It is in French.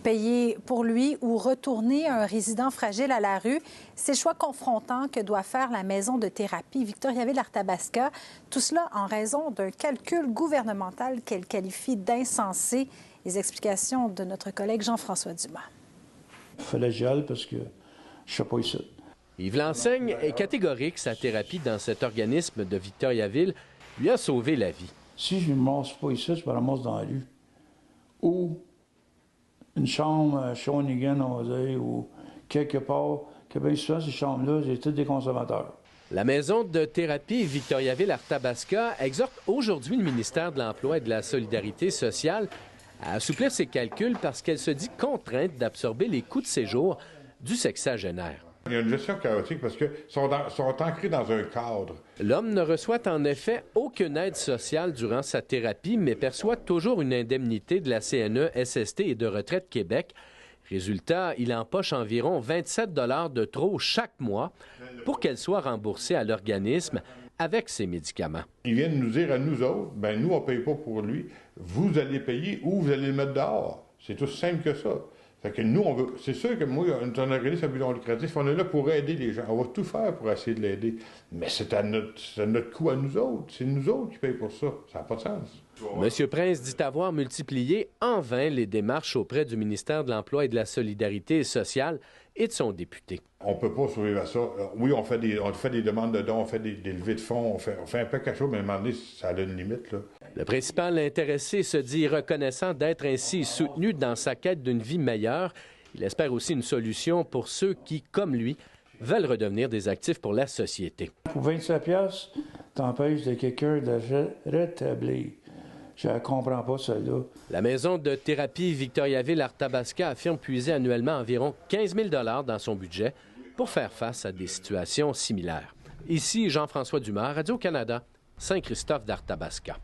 Payer pour lui ou retourner un résident fragile à la rue, c'est le choix confrontant que doit faire la maison de thérapie Victoriaville-Arthabasca. Tout cela en raison d'un calcul gouvernemental qu'elle qualifie d'insensé. Les explications de notre collègue Jean-François Dumas. Il fallait que j'y aille parce que je ne sais pas ici. Yves Lanseigne est catégorique. Sa thérapie dans cet organisme de Victoriaville lui a sauvé la vie. Si je ne me ramasse pas ici, je me ramasse dans la rue. Ou une chambre à Shawinigan, on va dire, ou quelque part, que bien souvent, ces chambres-là, j'ai tous des consommateurs. La maison de thérapie Victoriaville-Arthabasca exhorte aujourd'hui le ministère de l'Emploi et de la Solidarité sociale à assouplir ses calculs parce qu'elle se dit contrainte d'absorber les coûts de séjour du sexagénaire. Il y a une gestion chaotique parce qu'ils sont ancrés dans un cadre. L'homme ne reçoit en effet aucune aide sociale durant sa thérapie, mais perçoit toujours une indemnité de la CNE, SST et de Retraite Québec. Résultat, il empoche environ 27 $ de trop chaque mois pour qu'elle soit remboursée à l'organisme avec ses médicaments. Ils viennent nous dire à nous autres, ben nous, on ne paye pas pour lui, vous allez payer ou vous allez le mettre dehors. C'est aussi simple que ça. Fait que nous, on veut. C'est sûr que moi, un organisme à but non lucratif, on est là pour aider les gens. On va tout faire pour essayer de l'aider. Mais c'est à notre coût à nous autres. C'est nous autres qui payons pour ça. Ça n'a pas de sens. M. Prince dit avoir multiplié en vain les démarches auprès du ministère de l'Emploi et de la Solidarité sociale et de son député. On ne peut pas survivre à ça. Oui, on fait des demandes de dons, on fait des levées de fonds, on fait un peu quelque chose, mais à un moment donné, ça a une limite, là. Le principal intéressé se dit reconnaissant d'être ainsi soutenu dans sa quête d'une vie meilleure. Il espère aussi une solution pour ceux qui, comme lui, veulent redevenir des actifs pour la société. Pour 25 $, t'empêches de quelqu'un de rétablir. Je ne comprends pas cela. La maison de thérapie Victoriaville-Arthabasca affirme puiser annuellement environ 15 000 $ dans son budget pour faire face à des situations similaires. Ici Jean-François Dumas, Radio-Canada, Saint-Christophe d'Arthabasca.